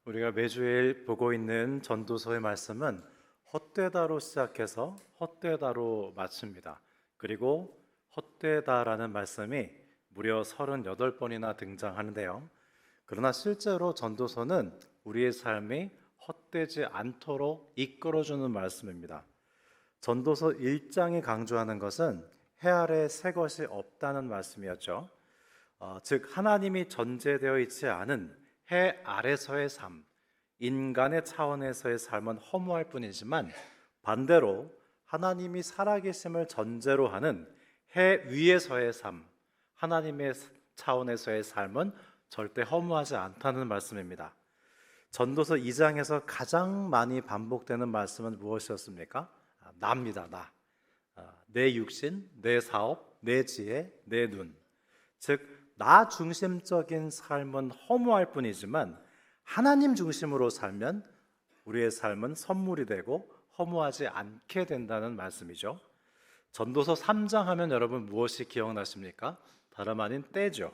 우리가 매주일 보고 있는 전도서의 말씀은 헛되다로 시작해서 헛되다로 마칩니다. 그리고 헛되다라는 말씀이 무려 38번이나 등장하는데요. 그러나 실제로 전도서는 우리의 삶이 헛되지 않도록 이끌어주는 말씀입니다. 전도서 1장이 강조하는 것은 해 아래 새 것이 없다는 말씀이었죠. 즉 하나님이 전제되어 있지 않은 해 아래서의 삶, 인간의 차원에서의 삶은 허무할 뿐이지만 반대로 하나님이 살아계심을 전제로 하는 해 위에서의 삶, 하나님의 차원에서의 삶은 절대 허무하지 않다는 말씀입니다. 전도서 2장에서 가장 많이 반복되는 말씀은 무엇이었습니까? 나입니다. 나. 내 육신, 내 사업, 내 지혜, 내 눈. 즉 나 중심적인 삶은 허무할 뿐이지만 하나님 중심으로 살면 우리의 삶은 선물이 되고 허무하지 않게 된다는 말씀이죠. 전도서 3장 하면 여러분 무엇이 기억나십니까? 다름 아닌 때죠.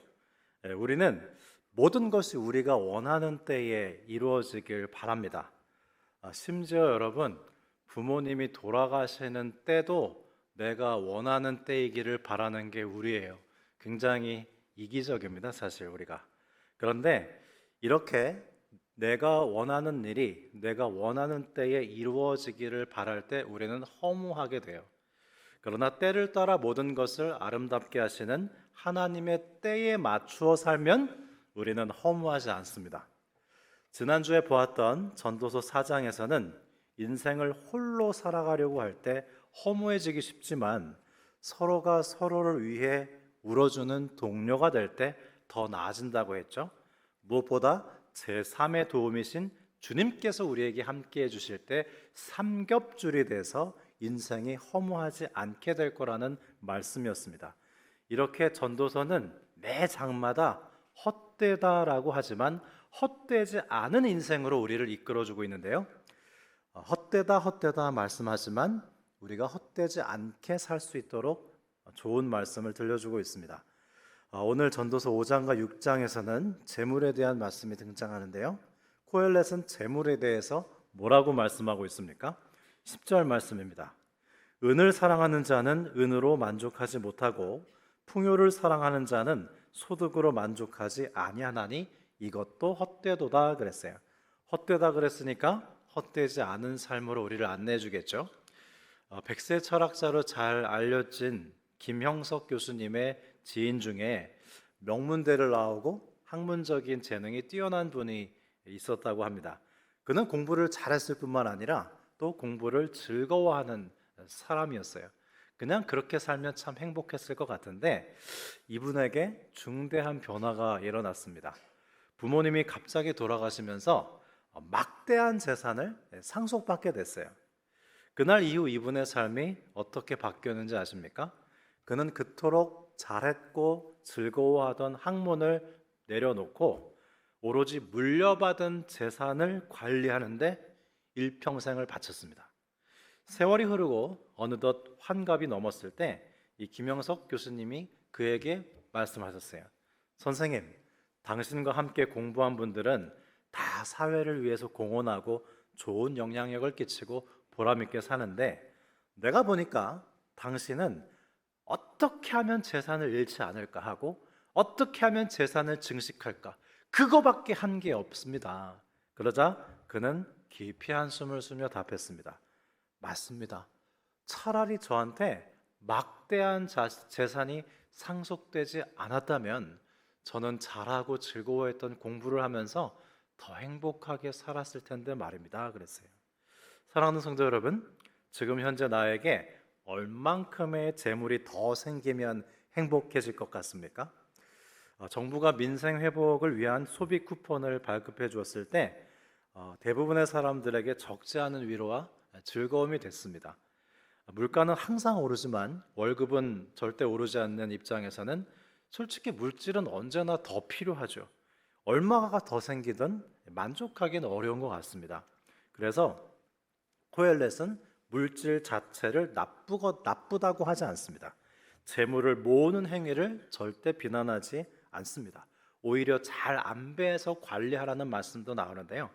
우리는 모든 것이 우리가 원하는 때에 이루어지길 바랍니다. 심지어 여러분 부모님이 돌아가시는 때도 내가 원하는 때이기를 바라는 게 우리예요. 굉장히 이기적입니다, 사실 우리가. 그런데 이렇게 내가 원하는 일이 내가 원하는 때에 이루어지기를 바랄 때 우리는 허무하게 돼요. 그러나 때를 따라 모든 것을 아름답게 하시는 하나님의 때에 맞추어 살면 우리는 허무하지 않습니다. 지난주에 보았던 전도서 4장에서는 인생을 홀로 살아가려고 할 때 허무해지기 쉽지만 서로가 서로를 위해 울어주는 동료가 될 때 더 나아진다고 했죠. 무엇보다 제3의 도움이신 주님께서 우리에게 함께 해주실 때 삼겹줄이 돼서 인생이 허무하지 않게 될 거라는 말씀이었습니다. 이렇게 전도서는 매 장마다 헛되다라고 하지만 헛되지 않은 인생으로 우리를 이끌어주고 있는데요. 헛되다 말씀하지만 우리가 헛되지 않게 살 수 있도록 좋은 말씀을 들려주고 있습니다. 오늘 전도서 5장과 6장에서는 재물에 대한 말씀이 등장하는데요. 코엘렛은 재물에 대해서 뭐라고 말씀하고 있습니까? 10절 말씀입니다. 은을 사랑하는 자는 은으로 만족하지 못하고 풍요를 사랑하는 자는 소득으로 만족하지 아니하나니 이것도 헛되도다 그랬어요. 헛되다 그랬으니까 헛되지 않은 삶으로 우리를 안내해 주겠죠. 백세 철학자로 잘 알려진 김형석 교수님의 지인 중에 명문대를 나오고 학문적인 재능이 뛰어난 분이 있었다고 합니다. 그는 공부를 잘했을 뿐만 아니라 또 공부를 즐거워하는 사람이었어요. 그냥 그렇게 살면 참 행복했을 것 같은데 이분에게 중대한 변화가 일어났습니다. 부모님이 갑자기 돌아가시면서 막대한 재산을 상속받게 됐어요. 그날 이후 이분의 삶이 어떻게 바뀌었는지 아십니까? 그는 그토록 잘했고 즐거워하던 학문을 내려놓고 오로지 물려받은 재산을 관리하는데 일평생을 바쳤습니다. 세월이 흐르고 어느덧 환갑이 넘었을 때 이 김영석 교수님이 그에게 말씀하셨어요. 선생님, 당신과 함께 공부한 분들은 다 사회를 위해서 공헌하고 좋은 영향력을 끼치고 보람 있게 사는데 내가 보니까 당신은 어떻게 하면 재산을 잃지 않을까 하고 어떻게 하면 재산을 증식할까 그거밖에 한 게 없습니다. 그러자 그는 깊이 한숨을 쉬며 답했습니다. 맞습니다. 차라리 저한테 막대한 재산이 상속되지 않았다면 저는 잘하고 즐거워했던 공부를 하면서 더 행복하게 살았을 텐데 말입니다. 그랬어요. 사랑하는 성도 여러분, 지금 현재 나에게 얼만큼의 재물이 더 생기면 행복해질 것 같습니까? 정부가 민생 회복을 위한 소비 쿠폰을 발급해 주었을 때 대부분의 사람들에게 적지 않은 위로와 즐거움이 됐습니다. 물가는 항상 오르지만 월급은 절대 오르지 않는 입장에서는 솔직히 물질은 언제나 더 필요하죠. 얼마가 더 생기든 만족하기는 어려운 것 같습니다. 그래서 코엘렛은 물질 자체를 나쁘다고 하지 않습니다. 재물을 모으는 행위를 절대 비난하지 않습니다. 오히려 잘 안배해서 관리하라는 말씀도 나오는데요.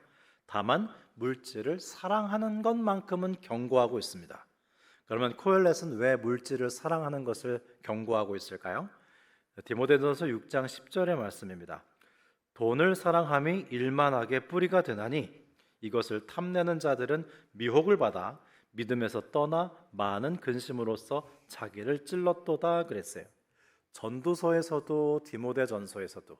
다만 물질을 사랑하는 것만큼은 경고하고 있습니다. 그러면 코엘렛은 왜 물질을 사랑하는 것을 경고하고 있을까요? 디모데전서 6장 10절의 말씀입니다. 돈을 사랑함이 일만하게 뿌리가 되나니 이것을 탐내는 자들은 미혹을 받아 믿음에서 떠나 많은 근심으로써 자기를 찔렀도다 그랬어요. 전도서에서도 디모데전서에서도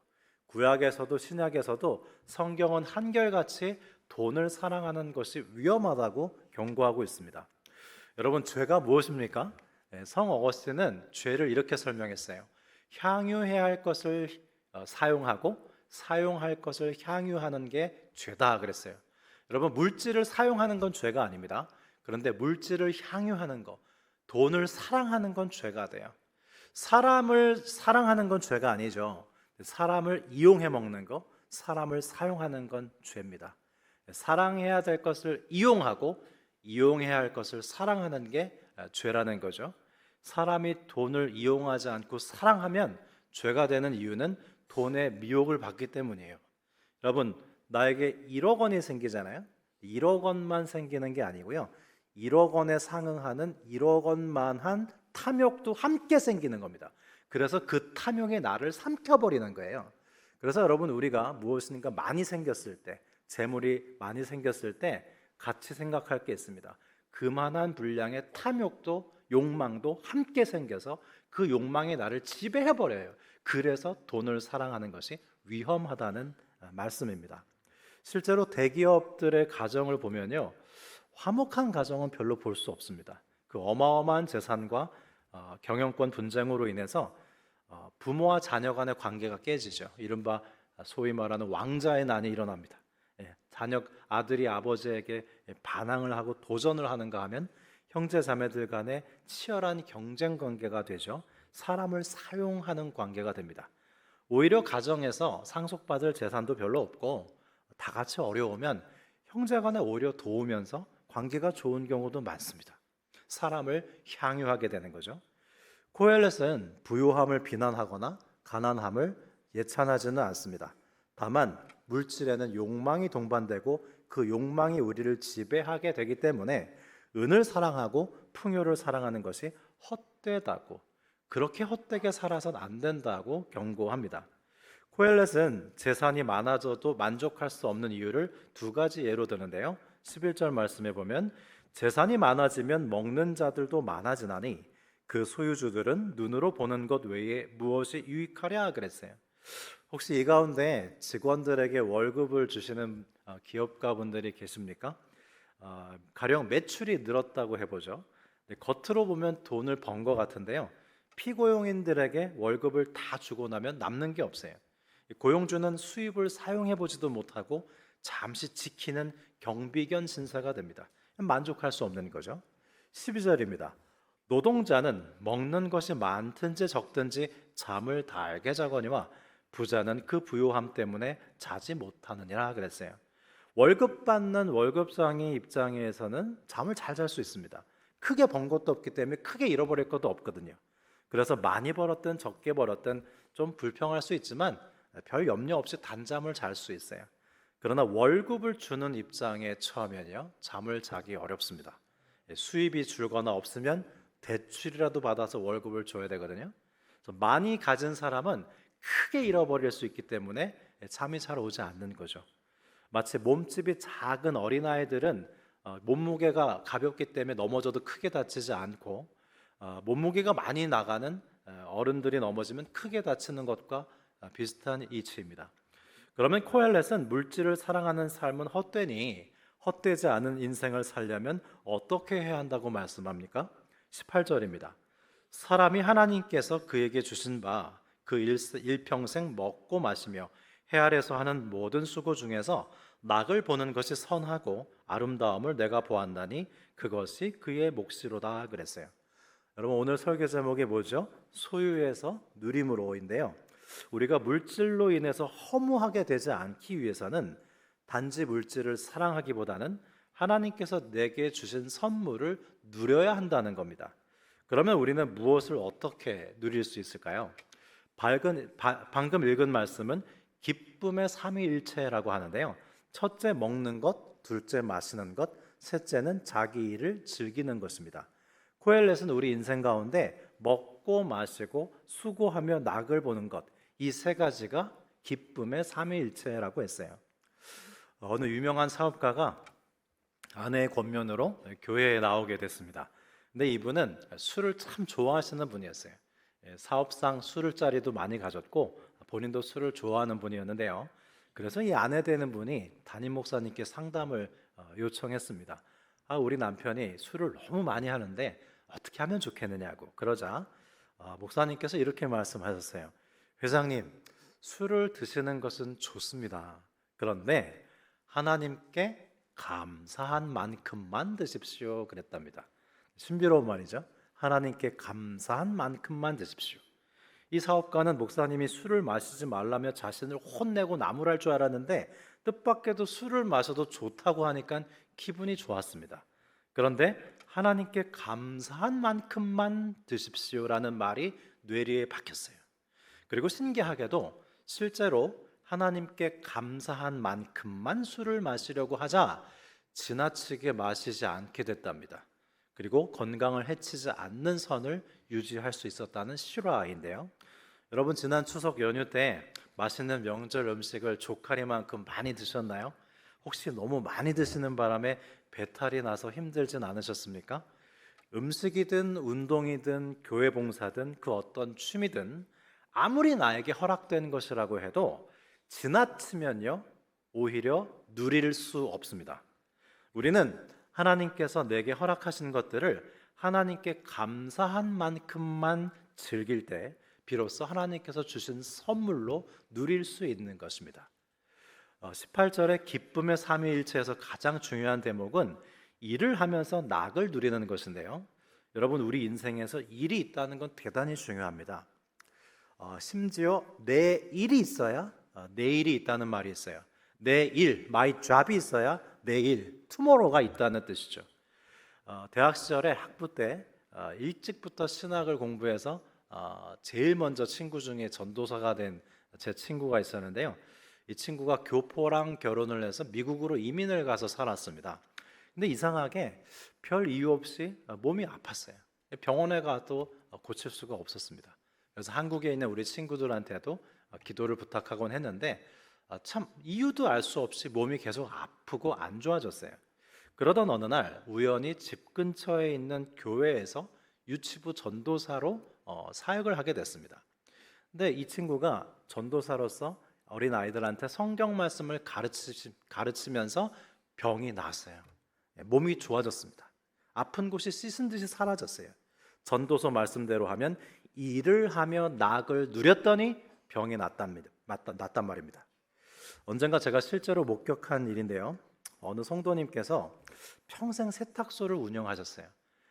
구약에서도 신약에서도 성경은 한결같이 돈을 사랑하는 것이 위험하다고 경고하고 있습니다. 여러분, 죄가 무엇입니까? 성 어거스틴은 죄를 이렇게 설명했어요. 향유해야 할 것을 사용하고 사용할 것을 향유하는 게 죄다 그랬어요. 여러분, 물질을 사용하는 건 죄가 아닙니다. 그런데 물질을 향유하는 거, 돈을 사랑하는 건 죄가 돼요. 사람을 사랑하는 건 죄가 아니죠. 사람을 이용해 먹는 거, 사람을 사용하는 건 죄입니다. 사랑해야 될 것을 이용하고 이용해야 할 것을 사랑하는 게 죄라는 거죠. 사람이 돈을 이용하지 않고 사랑하면 죄가 되는 이유는 돈의 미혹을 받기 때문이에요. 여러분, 나에게 1억 원이 생기잖아요. 1억 원만 생기는 게 아니고요. 1억 원에 상응하는 1억 원만한 탐욕도 함께 생기는 겁니다. 그래서 그 탐욕이 나를 삼켜버리는 거예요. 그래서 여러분, 우리가 무엇인가 많이 생겼을 때, 재물이 많이 생겼을 때 같이 생각할 게 있습니다. 그만한 분량의 탐욕도 욕망도 함께 생겨서 그 욕망이 나를 지배해버려요. 그래서 돈을 사랑하는 것이 위험하다는 말씀입니다. 실제로 대기업들의 가정을 보면요, 화목한 가정은 별로 볼 수 없습니다. 그 어마어마한 재산과 경영권 분쟁으로 인해서 부모와 자녀 간의 관계가 깨지죠. 이른바 소위 말하는 왕자의 난이 일어납니다. 자녀 아들이 아버지에게 반항을 하고 도전을 하는가 하면 형제 자매들 간의 치열한 경쟁 관계가 되죠. 사람을 사용하는 관계가 됩니다. 오히려 가정에서 상속받을 재산도 별로 없고 다 같이 어려우면 형제 간에 오히려 도우면서 관계가 좋은 경우도 많습니다. 사람을 향유하게 되는 거죠. 코엘렛은 부유함을 비난하거나 가난함을 예찬하지는 않습니다. 다만 물질에는 욕망이 동반되고 그 욕망이 우리를 지배하게 되기 때문에 은을 사랑하고 풍요를 사랑하는 것이 헛되다고, 그렇게 헛되게 살아서는 안 된다고 경고합니다. 코엘렛은 재산이 많아져도 만족할 수 없는 이유를 두 가지 예로 드는데요. 11절 말씀에 보면 재산이 많아지면 먹는 자들도 많아지나니 그 소유주들은 눈으로 보는 것 외에 무엇이 유익하랴 그랬어요. 혹시 이 가운데 직원들에게 월급을 주시는 기업가분들이 계십니까? 가령 매출이 늘었다고 해보죠. 겉으로 보면 돈을 번 것 같은데요. 피고용인들에게 월급을 다 주고 나면 남는 게 없어요. 고용주는 수입을 사용해 보지도 못하고 잠시 지키는 경비견 신세가 됩니다. 만족할 수 없는 거죠. 12절입니다. 노동자는 먹는 것이 많든지 적든지 잠을 달게 자거니와 부자는 그 부요함 때문에 자지 못하느니라 그랬어요. 월급 받는 월급상의 입장에서는 잠을 잘 잘 수 있습니다. 크게 번 것도 없기 때문에 크게 잃어버릴 것도 없거든요. 그래서 많이 벌었든 적게 벌었든 좀 불평할 수 있지만 별 염려 없이 단잠을 잘 수 있어요. 그러나 월급을 주는 입장에 처하면요, 잠을 자기 어렵습니다. 수입이 줄거나 없으면 대출이라도 받아서 월급을 줘야 되거든요. 그래서 많이 가진 사람은 크게 잃어버릴 수 있기 때문에 잠이 잘 오지 않는 거죠. 마치 몸집이 작은 어린아이들은 몸무게가 가볍기 때문에 넘어져도 크게 다치지 않고 몸무게가 많이 나가는 어른들이 넘어지면 크게 다치는 것과 비슷한 이치입니다. 그러면 코엘렛은 물질을 사랑하는 삶은 헛되니 헛되지 않은 인생을 살려면 어떻게 해야 한다고 말씀합니까? 18절입니다. 사람이 하나님께서 그에게 주신 바 그 일평생 먹고 마시며 해 아래서 하는 모든 수고 중에서 낙을 보는 것이 선하고 아름다움을 내가 보았나니 그것이 그의 몫이로다 그랬어요. 여러분, 오늘 설교 제목이 뭐죠? 소유에서 누림으로인데요. 우리가 물질로 인해서 허무하게 되지 않기 위해서는 단지 물질을 사랑하기보다는 하나님께서 내게 주신 선물을 누려야 한다는 겁니다. 그러면 우리는 무엇을 어떻게 누릴 수 있을까요? 방금 읽은 말씀은 기쁨의 삼위일체라고 하는데요. 첫째 먹는 것, 둘째 마시는 것, 셋째는 자기 일을 즐기는 것입니다. 코엘렛은 우리 인생 가운데 먹고 마시고 수고하며 낙을 보는 것, 이 세 가지가 기쁨의 삼위일체라고 했어요. 어느 유명한 사업가가 아내의 권면으로 교회에 나오게 됐습니다. 근데 이분은 술을 참 좋아하시는 분이었어요. 사업상 술을 자리도 많이 가졌고 본인도 술을 좋아하는 분이었는데요. 그래서 이 아내 되는 분이 담임 목사님께 상담을 요청했습니다. 우리 남편이 술을 너무 많이 하는데 어떻게 하면 좋겠느냐고. 그러자 목사님께서 이렇게 말씀하셨어요. 회장님, 술을 드시는 것은 좋습니다. 그런데 하나님께 감사한 만큼만 드십시오. 그랬답니다. 신비로운 말이죠. 하나님께 감사한 만큼만 드십시오. 이 사업가는 목사님이 술을 마시지 말라며 자신을 혼내고 나무랄 줄 알았는데 뜻밖에도 술을 마셔도 좋다고 하니까 기분이 좋았습니다. 그런데 하나님께 감사한 만큼만 드십시오라는 말이 뇌리에 박혔어요. 그리고 신기하게도 실제로 하나님께 감사한 만큼만 술을 마시려고 하자 지나치게 마시지 않게 됐답니다. 그리고 건강을 해치지 않는 선을 유지할 수 있었다는 실화인데요. 여러분, 지난 추석 연휴 때 맛있는 명절 음식을 조카리만큼 많이 드셨나요? 혹시 너무 많이 드시는 바람에 배탈이 나서 힘들진 않으셨습니까? 음식이든 운동이든 교회 봉사든 그 어떤 취미든 아무리 나에게 허락된 것이라고 해도 지나치면요, 오히려 누릴 수 없습니다. 우리는 하나님께서 내게 허락하신 것들을 하나님께 감사한 만큼만 즐길 때 비로소 하나님께서 주신 선물로 누릴 수 있는 것입니다. 18절의 기쁨의 삼위일체에서 가장 중요한 대목은 일을 하면서 낙을 누리는 것인데요. 여러분, 우리 인생에서 일이 있다는 건 대단히 중요합니다. 심지어 내 일이 있어야 내일이 있다는 말이 있어요. 내 일, my job이 있어야 내일, tomorrow가 있다는 뜻이죠. 대학 시절에 학부 때 일찍부터 신학을 공부해서 제일 먼저 친구 중에 전도사가 된 제 친구가 있었는데요. 이 친구가 교포랑 결혼을 해서 미국으로 이민을 가서 살았습니다. 근데 이상하게 별 이유 없이 몸이 아팠어요. 병원에 가도 고칠 수가 없었습니다. 그래서 한국에 있는 우리 친구들한테도 기도를 부탁하곤 했는데 참 이유도 알 수 없이 몸이 계속 아프고 안 좋아졌어요. 그러던 어느 날 우연히 집 근처에 있는 교회에서 유치부 전도사로 사역을 하게 됐습니다. 근데 이 친구가 전도사로서 어린 아이들한테 성경 말씀을 가르치면서 병이 나았어요. 몸이 좋아졌습니다. 아픈 곳이 씻은 듯이 사라졌어요. 전도서 말씀대로 하면 일을 하며 낙을 누렸더니 병이 났단 말입니다. 언젠가 제가 실제로 목격한 일인데요. 어느 성도님께서 평생 세탁소를 운영하셨어요.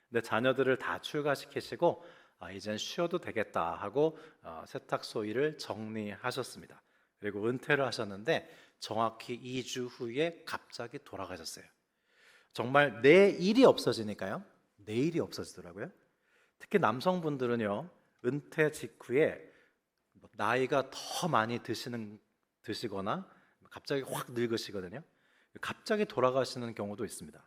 근데 자녀들을 다 출가시키시고 이젠 쉬어도 되겠다 하고 세탁소 일을 정리하셨습니다. 그리고 은퇴를 하셨는데 정확히 2주 후에 갑자기 돌아가셨어요. 정말 내 일이 없어지니까요. 내일이 없어지더라고요. 특히 남성분들은요, 은퇴 직후에 나이가 더 많이 드시거나 갑자기 확 늙으시거든요. 갑자기 돌아가시는 경우도 있습니다.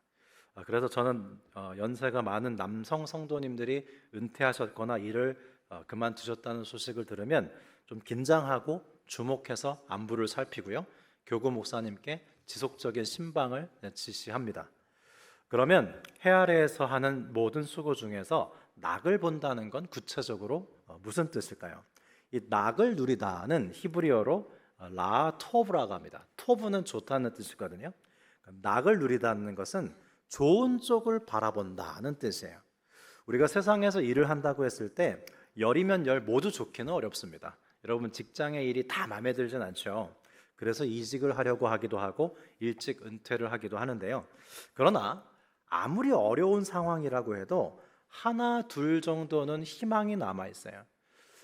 그래서 저는 연세가 많은 남성 성도님들이 은퇴하셨거나 일을 그만두셨다는 소식을 들으면 좀 긴장하고 주목해서 안부를 살피고요. 교구 목사님께 지속적인 신방을 지시합니다. 그러면 해 아래에서 하는 모든 수고 중에서 낙을 본다는 건 구체적으로 무슨 뜻일까요? 이 낙을 누리다는 히브리어로 라토브라고 합니다. 토브는 좋다는 뜻이거든요. 낙을 누리다는 것은 좋은 쪽을 바라본다는 뜻이에요. 우리가 세상에서 일을 한다고 했을 때 열이면 열 모두 좋기는 어렵습니다. 여러분, 직장의 일이 다 마음에 들진 않죠. 그래서 이직을 하려고 하기도 하고 일찍 은퇴를 하기도 하는데요. 그러나 아무리 어려운 상황이라고 해도 하나 둘 정도는 희망이 남아 있어요.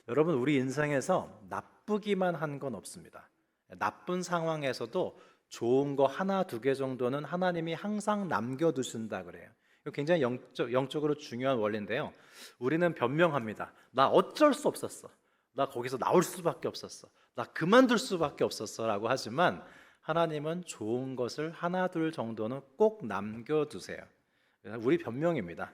여러분, 우리 인생에서 나쁘기만 한 건 없습니다. 나쁜 상황에서도 좋은 거 하나 두 개 정도는 하나님이 항상 남겨두신다 그래요. 이거 굉장히 영적으로 중요한 원리인데요. 우리는 변명합니다. 나 어쩔 수 없었어. 나 거기서 나올 수밖에 없었어. 나 그만둘 수밖에 없었어라고 하지만 하나님은 좋은 것을 하나 둘 정도는 꼭 남겨두세요. 우리 변명입니다.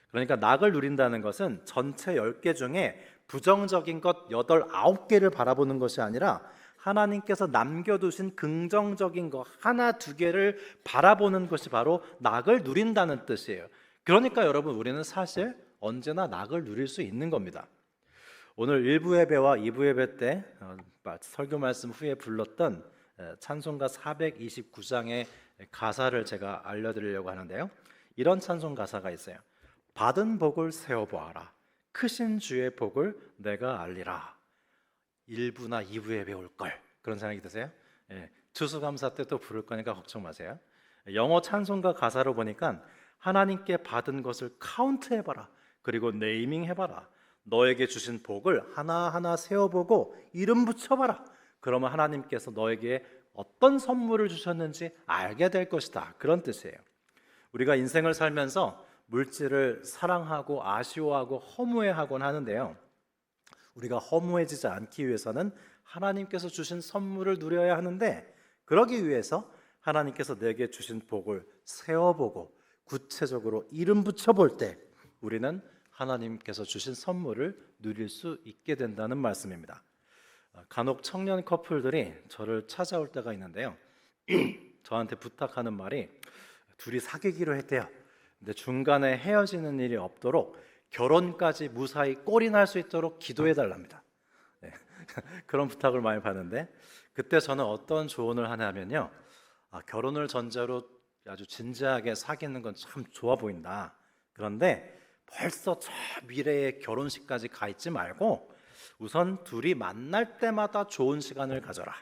그러니까 낙을 누린다는 것은 전체 10개 중에 부정적인 것 8, 9개를 바라보는 것이 아니라 하나님께서 남겨두신 긍정적인 것 하나, 두 개를 바라보는 것이 바로 낙을 누린다는 뜻이에요. 그러니까 여러분, 우리는 사실 언제나 낙을 누릴 수 있는 겁니다. 오늘 1부 예배와 2부 예배 때 설교 말씀 후에 불렀던 찬송가 429장의 가사를 제가 알려드리려고 하는데요. 이런 찬송 가사가 있어요. 받은 복을 세어보아라. 크신 주의 복을 내가 알리라. 1부나 2부 예배 올걸. 그런 생각이 드세요? 추수감사 때 또 부를 거니까 걱정 마세요. 영어 찬송가 가사로 보니까 하나님께 받은 것을 카운트해봐라. 그리고 네이밍해봐라. 너에게 주신 복을 하나하나 세어보고 이름 붙여봐라. 그러면 하나님께서 너에게 어떤 선물을 주셨는지 알게 될 것이다. 그런 뜻이에요. 우리가 인생을 살면서 물질을 사랑하고 아쉬워하고 허무해하곤 하는데요, 우리가 허무해지지 않기 위해서는 하나님께서 주신 선물을 누려야 하는데, 그러기 위해서 하나님께서 내게 주신 복을 세어보고 구체적으로 이름 붙여볼 때 우리는 하나님께서 주신 선물을 누릴 수 있게 된다는 말씀입니다. 간혹 청년 커플들이 저를 찾아올 때가 있는데요, 저한테 부탁하는 말이 둘이 사귀기로 했대요. 근데 중간에 헤어지는 일이 없도록 결혼까지 무사히 꼴이 날 수 있도록 기도해 달랍니다. 그런 부탁을 많이 받는데, 그때 저는 어떤 조언을 하냐면요, 결혼을 전제로 아주 진지하게 사귀는 건 참 좋아 보인다. 그런데 벌써 저 미래의 결혼식까지 가 있지 말고 우선 둘이 만날 때마다 좋은 시간을 가져라.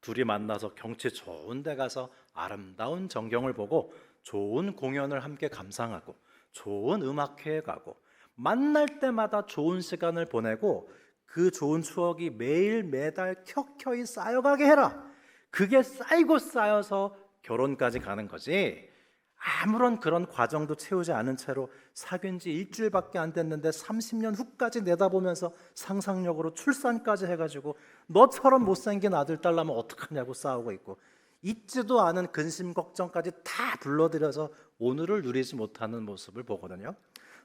둘이 만나서 경치 좋은 데 가서 아름다운 전경을 보고 좋은 공연을 함께 감상하고 좋은 음악회에 가고 만날 때마다 좋은 시간을 보내고 그 좋은 추억이 매일 매달 켜켜이 쌓여가게 해라. 그게 쌓이고 쌓여서 결혼까지 가는 거지, 아무런 그런 과정도 채우지 않은 채로 사귄 지 일주일밖에 안 됐는데 30년 후까지 내다보면서 상상력으로 출산까지 해가지고 너처럼 못생긴 아들 딸 나면 어떡하냐고 싸우고 있고, 있지도 않은 근심 걱정까지 다 불러들여서 오늘을 누리지 못하는 모습을 보거든요.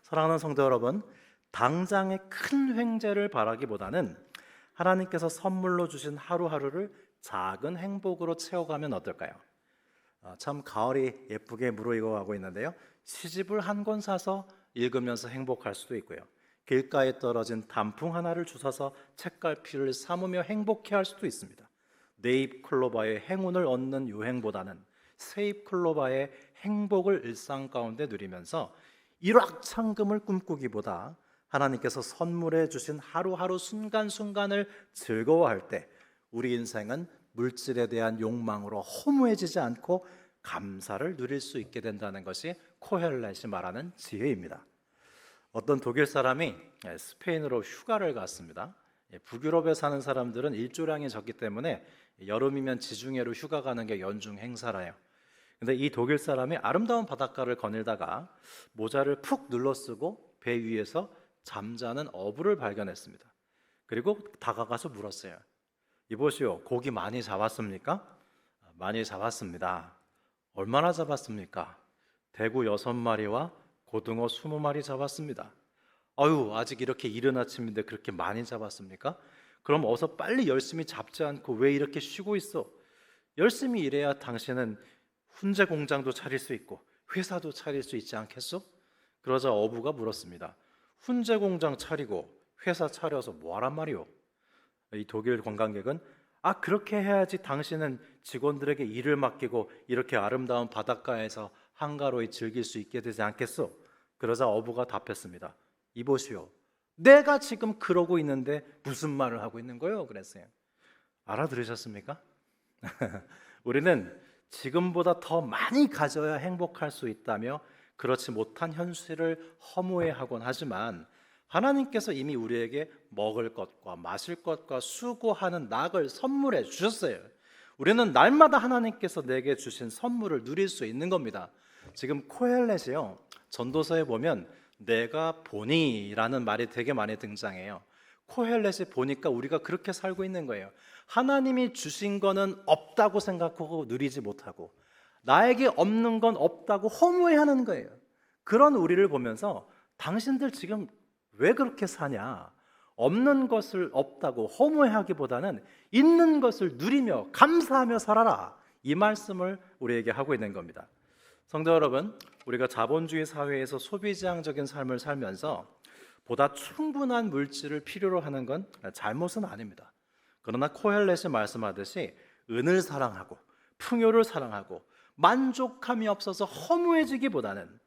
사랑하는 성도 여러분, 당장의 큰 횡재를 바라기보다는 하나님께서 선물로 주신 하루하루를 작은 행복으로 채워가면 어떨까요? 참 가을이 예쁘게 무르익어가고 있는데요, 시집을 한 권 사서 읽으면서 행복할 수도 있고요, 길가에 떨어진 단풍 하나를 주워서 책갈피를 삼으며 행복해할 수도 있습니다. 네잎 클로바의 행운을 얻는 유행보다는 새잎 클로바의 행복을 일상 가운데 누리면서 일확천금을 꿈꾸기보다 하나님께서 선물해 주신 하루하루 순간순간을 즐거워할 때 우리 인생은 물질에 대한 욕망으로 허무해지지 않고 감사를 누릴 수 있게 된다는 것이 코헬렛이 말하는 지혜입니다. 어떤 독일 사람이 스페인으로 휴가를 갔습니다. 북유럽에 사는 사람들은 일조량이 적기 때문에 여름이면 지중해로 휴가 가는 게 연중 행사라요. 근데 이 독일 사람이 아름다운 바닷가를 거닐다가 모자를 푹 눌러 쓰고 배 위에서 잠자는 어부를 발견했습니다. 그리고 다가가서 물었어요. 이보시오, 고기 많이 잡았습니까? 많이 잡았습니다. 얼마나 잡았습니까? 대구 6마리와 고등어 20마리 잡았습니다. 아유, 아직 이렇게 이른 아침인데 그렇게 많이 잡았습니까? 그럼 어서 빨리 열심히 잡지 않고 왜 이렇게 쉬고 있어? 열심히 일해야 당신은 훈제 공장도 차릴 수 있고 회사도 차릴 수 있지 않겠소? 그러자 어부가 물었습니다. 훈제 공장 차리고 회사 차려서 뭐하란 말이오? 이 독일 관광객은 그렇게 해야지 당신은 직원들에게 일을 맡기고 이렇게 아름다운 바닷가에서 한가로이 즐길 수 있게 되지 않겠소? 그러자 어부가 답했습니다. 이보시오, 내가 지금 그러고 있는데 무슨 말을 하고 있는 거예요? 그랬어요. 알아들으셨습니까? 우리는 지금보다 더 많이 가져야 행복할 수 있다며 그렇지 못한 현실을 허무해하곤 하지만 하나님께서 이미 우리에게 먹을 것과 마실 것과 수고하는 낙을 선물해 주셨어요. 우리는 날마다 하나님께서 내게 주신 선물을 누릴 수 있는 겁니다. 지금 코헬렛이요, 전도서에 보면 내가 보니라는 말이 되게 많이 등장해요. 코헬렛이 보니까 우리가 그렇게 살고 있는 거예요. 하나님이 주신 거는 없다고 생각하고 누리지 못하고 나에게 없는 건 없다고 허무해하는 거예요. 그런 우리를 보면서 당신들 지금 왜 그렇게 사냐? 없는 것을 없다고 허무해하기보다는 있는 것을 누리며 감사하며 살아라. 이 말씀을 우리에게 하고 있는 겁니다. 성도 여러분, 우리가 자본주의 사회에서 소비지향적인 삶을 살면서 보다 충분한 물질을 필요로 하는 건 잘못은 아닙니다. 그러나 코헬렛이 말씀하듯이 은을 사랑하고 풍요를 사랑하고 만족함이 없어서 허무해지기보다는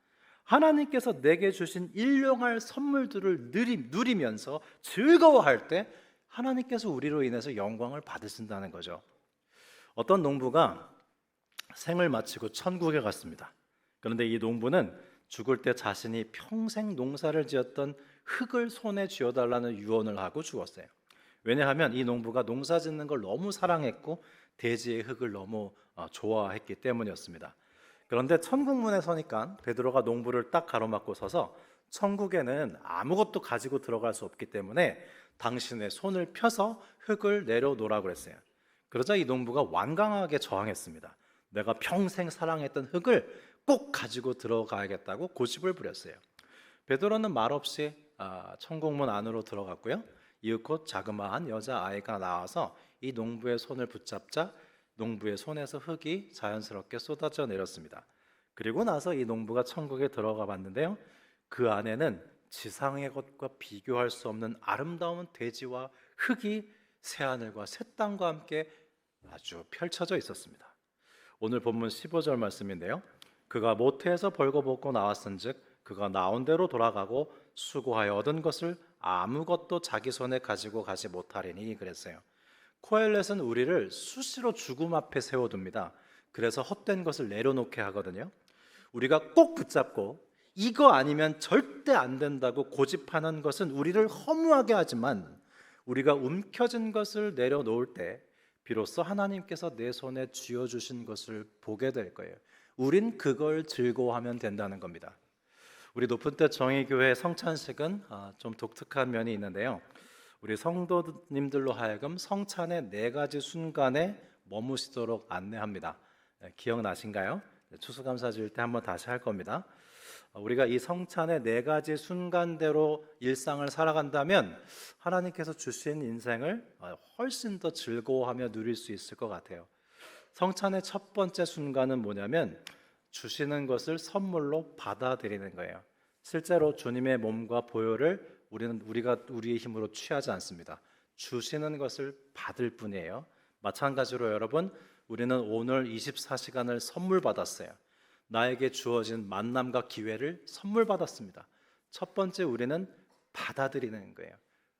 하나님께서 내게 주신 일용할 선물들을 누리면서 즐거워할 때 하나님께서 우리로 인해서 영광을 받으신다는 거죠. 어떤 농부가 생을 마치고 천국에 갔습니다. 그런데 이 농부는 죽을 때 자신이 평생 농사를 지었던 흙을 손에 쥐어달라는 유언을 하고 죽었어요. 왜냐하면 이 농부가 농사 짓는 걸 너무 사랑했고 대지의 흙을 너무 좋아했기 때문이었습니다. 그런데 천국문에 서니까 베드로가 농부를 딱 가로막고 서서 천국에는 아무것도 가지고 들어갈 수 없기 때문에 당신의 손을 펴서 흙을 내려놓으라고 그랬어요. 그러자 이 농부가 완강하게 저항했습니다. 내가 평생 사랑했던 흙을 꼭 가지고 들어가야겠다고 고집을 부렸어요. 베드로는 말없이 천국문 안으로 들어갔고요. 이윽고 자그마한 여자아이가 나와서 이 농부의 손을 붙잡자 농부의 손에서 흙이 자연스럽게 쏟아져 내렸습니다. 그리고 나서 이 농부가 천국에 들어가 봤는데요. 그 안에는 지상의 것과 비교할 수 없는 아름다운 대지와 흙이 새하늘과 새 땅과 함께 아주 펼쳐져 있었습니다. 오늘 본문 15절 말씀인데요. 그가 모태에서 벌거벗고 나왔은즉 그가 나온 대로 돌아가고 수고하여 얻은 것을 아무것도 자기 손에 가지고 가지 못하리니 그랬어요. 코헬렛은 우리를 수시로 죽음 앞에 세워둡니다. 그래서 헛된 것을 내려놓게 하거든요. 우리가 꼭 붙잡고 이거 아니면 절대 안 된다고 고집하는 것은 우리를 허무하게 하지만 우리가 움켜진 것을 내려놓을 때 비로소 하나님께서 내 손에 쥐어주신 것을 보게 될 거예요. 우린 그걸 즐거워하면 된다는 겁니다. 우리 높은뜻 정의교회 성찬식은 좀 독특한 면이 있는데요. 우리 성도님들로 하여금 성찬의 4가지 순간에 머무시도록 안내합니다. 기억나신가요? 추수감사 줄 때 한번 다시 할 겁니다. 우리가 이 성찬의 4가지 순간대로 일상을 살아간다면 하나님께서 주신 인생을 훨씬 더 즐거워하며 누릴 수 있을 것 같아요. 성찬의 첫 번째 순간은 뭐냐면 주시는 것을 선물로 받아들이는 거예요. 실제로 주님의 몸과 보혈을 우리가 우리의 힘으로 취하지 않습니다. 주시는 것을 받을 뿐이에요. 마찬가지로 여러분, 우리는 오늘 24시간을 선물 받았어요. 나에게 주어진 만남과 기회를 선물 받았습니다. 첫 번째 우리는 받아들이는 거예요.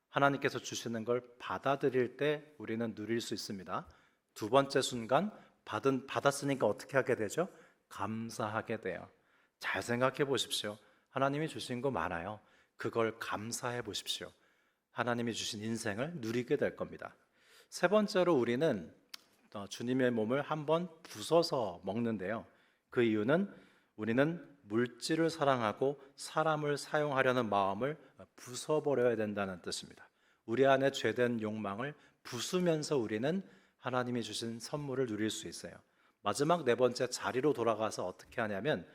하나님께서 주시는 걸 받아들일 때 우리는 누릴 수 있습니다. 두 번째 순간 받았으니까 어떻게 하게 되죠? 감사하게 돼요. 잘 생각해 보십시오. 하나님이 주신 거 많아요. 그걸 감사해 보십시오. 하나님이 주신 인생을 누리게 될 겁니다. 세 번째로 우리는 주님의 몸을 한번 부숴서 먹는데요. 그 이유는 우리는 물질을 사랑하고 사람을 사용하려는 마음을 부숴버려야 된다는 뜻입니다. 우리 안에 죄된 욕망을 부수면서 우리는 하나님이 주신 선물을 누릴 수 있어요. 마지막 4번째 자리로 돌아가서 어떻게 하냐면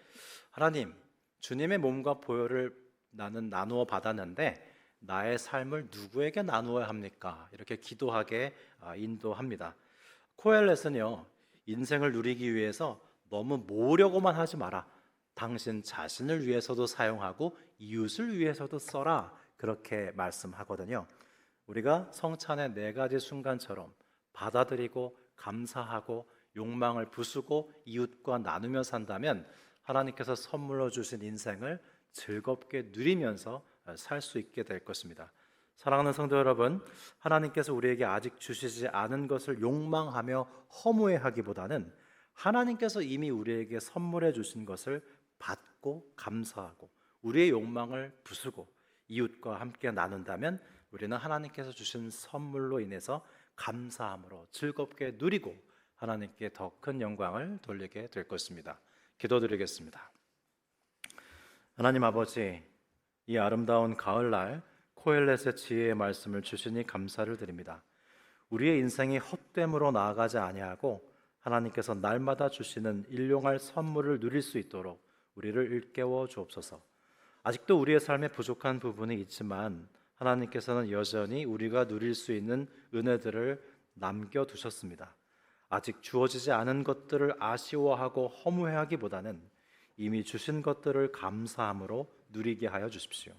하나님, 주님의 몸과 보혈을 나는 나누어 받았는데 나의 삶을 누구에게 나누어야 합니까? 이렇게 기도하게 인도합니다. 코엘렛은요, 인생을 누리기 위해서 너무 모으려고만 하지 마라. 당신 자신을 위해서도 사용하고 이웃을 위해서도 써라. 그렇게 말씀하거든요. 우리가 성찬의 4가지 순간처럼 받아들이고 감사하고 욕망을 부수고 이웃과 나누며 산다면 하나님께서 선물로 주신 인생을 즐겁게 누리면서 살 수 있게 될 것입니다. 사랑하는 성도 여러분, 하나님께서 우리에게 아직 주시지 않은 것을 욕망하며 허무해하기보다는 하나님께서 이미 우리에게 선물해 주신 것을 받고 감사하고 우리의 욕망을 부수고 이웃과 함께 나눈다면 우리는 하나님께서 주신 선물로 인해서 감사함으로 즐겁게 누리고 하나님께 더 큰 영광을 돌리게 될 것입니다. 기도드리겠습니다. 하나님 아버지, 이 아름다운 가을날 코엘렛의 지혜의 말씀을 주시니 감사를 드립니다. 우리의 인생이 헛됨으로 나아가지 아니하고 하나님께서 날마다 주시는 일용할 선물을 누릴 수 있도록 우리를 일깨워 주옵소서. 아직도 우리의 삶에 부족한 부분이 있지만 하나님께서는 여전히 우리가 누릴 수 있는 은혜들을 남겨두셨습니다. 아직 주어지지 않은 것들을 아쉬워하고 허무해하기보다는 이미 주신 것들을 감사함으로 누리게 하여 주십시오.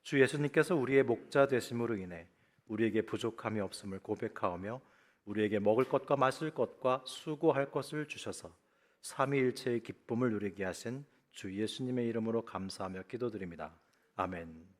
주 예수님께서 우리의 목자 되심으로 인해 우리에게 부족함이 없음을 고백하오며 우리에게 먹을 것과 마실 것과 수고할 것을 주셔서 삼위일체의 기쁨을 누리게 하신 주 예수님의 이름으로 감사하며 기도드립니다. 아멘.